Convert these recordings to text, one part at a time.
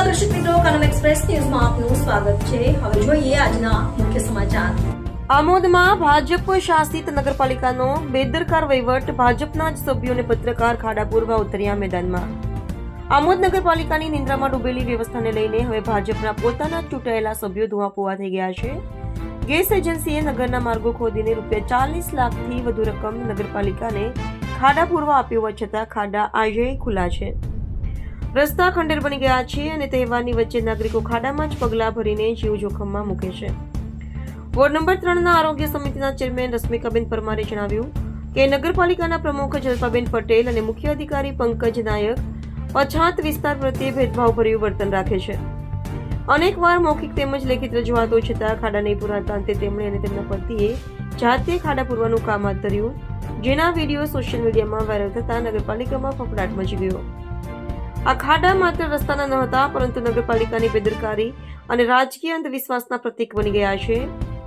નમસ્કાર દર્શક મિત્રો, કનમ એક્સપ્રેસ ન્યૂઝમાં આપનું સ્વાગત છે। હવે જોઈએ આજના મુખ્ય સમાચાર। આમોદમાં ભાજપ શાસિત નગરપાલિકાનો બેદરકાર વહીવટ, ભાજપના જ સભ્યોને પત્રકાર ખાડા પૂરવા ઉતર્યા મેદાનમાં। આમોદ નગરપાલિકાની નિંદ્રામાં ડૂબેલી વ્યવસ્થાને લઈને હવે ભાજપના પોતાના ચૂંટાયેલા સભ્યો ધુઆપોવા થઈ ગયા છે। ગેસ એજન્સીએ નગરના માર્ગો ખોદીને ₹40 લાખથી વધુ રકમ નગરપાલિકાને ખાડા પૂરવા આપ્યો હોવા છતાં ખાડા આજે ખુલ્લા છે। રસ્તા ખંડેર બની ગયા છે અને તહેવારની વચ્ચે નાગરિકો ખાડામાં જ પગલાં ભરીને જીવ જોખમમાં મૂકે છે। વોર્ડ નંબર 3ના આરોગ્ય સમિતિના ચેરમેન રશ્મિકાબેન પરમારે જણાવ્યું કે નગરપાલિકાના પ્રમુખ જલ્પાબેન પટેલ અને મુખ્ય અધિકારી પંકજ નાયક પછાત વિસ્તાર પ્રત્યે ભેદભાવભર્યું વર્તન રાખે છે। અનેકવાર મૌખિક તેમજ લેખિત રજૂઆતો છતાં ખાડા નહીં પૂરાતા અંતે તેમણે અને તેમના પતિએ જાતે ખાડા પૂરવાનું કામ હાથ ધર્યું, જેના વિડીયો સોશિયલ મીડિયામાં વાયરલ થતા નગરપાલિકામાં ફફડાટ મચી ગયો। આ ખાડા માત્ર રસ્તાના ન હતા, પરંતુ નગરપાલિકાની બેદરકારી અને રાજકીય અંધવિશ્વાસના પ્રતીક બની ગયા છે।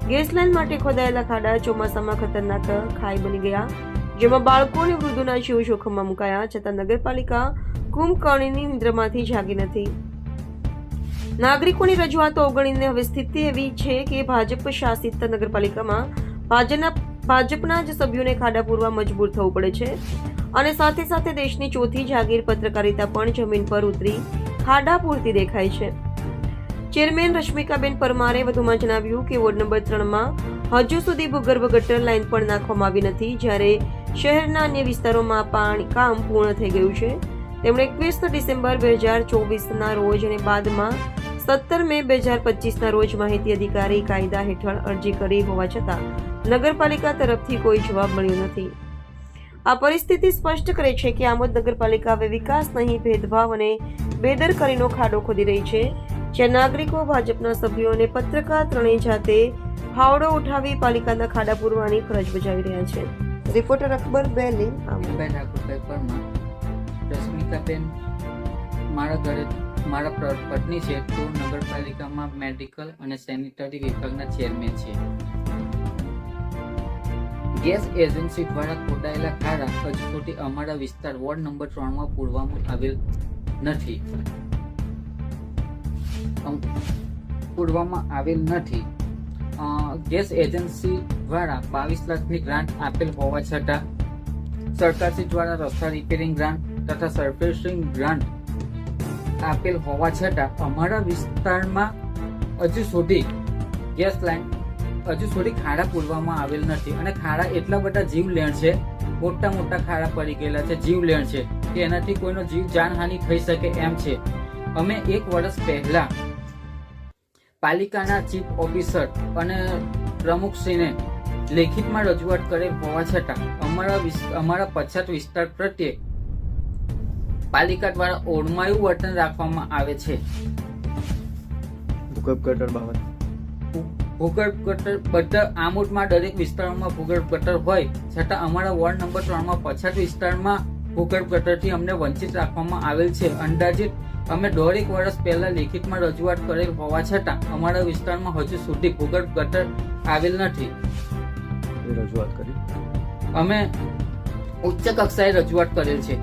ગેસ લાઇન માટે ખોદાયેલા ખાડા ચોમાસામાં ખતરનાક ખાઈ બની ગયા, જેમાં બાળકો અને વૃદ્ધોના જીવ જોખમમાં મુકાયા, છતાં નગરપાલિકા કુંભકર્ણની નિંદ્રામાંથી જાગી નથી। નાગરિકોની રજૂઆતો અવગણીને હવે સ્થિતિ એવી છે કે ભાજપ શાસિત નગરપાલિકામાં ભાજપના જ સભ્યોને ખાડા પૂરવા મજબૂર થવું પડે છે અને સાથે સાથે દેશની ચોથી જાગીર પત્રકારિતા પણ જમીન પર ઉતરી ખાડા પૂરતી દેખાય છે। ચેરમેન રશ્મિકાબેન પરમારે વધુમાં જણાવ્યું કે વોર્ડ નંબર 3માં હજુ સુધી ભૂગર્ભ ગટર લાઇન પણ નાખવામાં આવી નથી, જ્યારે શહેરના અન્ય વિસ્તારોમાં પાણી કામ પૂર્ણ થઈ ગયું છે। તેમણે 21 ડિસેમ્બર 2024ના રોજ અને બાદમાં 17 મે 2025ના રોજ માહિતી અધિકારી કાયદા હેઠળ અરજી કરી હોવા છતાં નગરપાલિકા તરફથી કોઈ જવાબ મળ્યો નથી। આ પરિસ્થિતિ સ્પષ્ટ કરે છે કે આમોદ નગરપાલિકા હવે વિકાસ નહીં, ભેદભાવ અને બેદરકારીનો ખાડો ખોદી રહી છે, જ્યાં નાગરિકો, ભાજપના સભ્યો અને પત્રકાર ત્રણેય જાતે ફાવડો ઉઠાવી પાલિકાના ખાડા પૂરવાની ફરજ બજાવી રહ્યા છે। રિપોર્ટર અકબર બેલી, આમોદ। રશ્મિકાબેન મારા પત્ની છે, તો નગરપાલિકામાં મેડિકલ અને સેનિટરી વિભાગના ચેરમેન છે। ગેસ એજન્સી દ્વારા ખોદાયેલા ખાડા હજુ સુધી અમારા વિસ્તાર વોર્ડ નંબર 3માં પૂરવામાં આવેલ નથી। ગેસ એજન્સી દ્વારા 22 લાખની ગ્રાન્ટ આપેલ હોવા છતાં સરકારશ્રી દ્વારા રસ્તા રિપેરિંગ ગ્રાન્ટ તથા સરફેસિંગ ગ્રાન્ટ આપેલ હોવા છતાં અમારા વિસ્તારમાં હજુ સુધી ગેસ લાઇન ખાડા પૂરવામાં આવેલ નથી અને ખાડા એટલા બધા જીવલેણ છે, મોટા ખાડા પડી ગયેલા છે, જીવલેણ છે કે એનાથી કોઈનો જીવ જાનહાનિ થઈ શકે એમ છે। અમે 1 વર્ષ પહેલા પાલિકાના ચીફ ઓફિસર અને પ્રમુખશ્રીને લેખિતમાં રજૂઆત કરેલ હોવા છતાં અમારા પછાત વિસ્તાર પ્રત્યે પાલિકા દ્વારા ઓરમાયું વર્તન રાખવામાં આવે છે। ભૂગર્ભ ગટર બધા આમોદમાં દરેક વિસ્તારોમાં ભૂગર્ભ ગટર હોય છતાં અમારા વોર્ડ નંબર 3માં પછાત વિસ્તારમાં ભૂગર્ભ ગટરથી અમને વંચિત રાખવામાં આવેલ છે। અંદાજિત અમે 1.5 વર્ષ પહેલા લેખિતમાં રજૂઆત કરેલ હોવા છતાં અમારા વિસ્તારમાં હજુ સુધી ભૂગર્ભ ગટર આવેલ નથી। અમે ઉચ્ચ કક્ષાએ રજૂઆત કરેલ છે,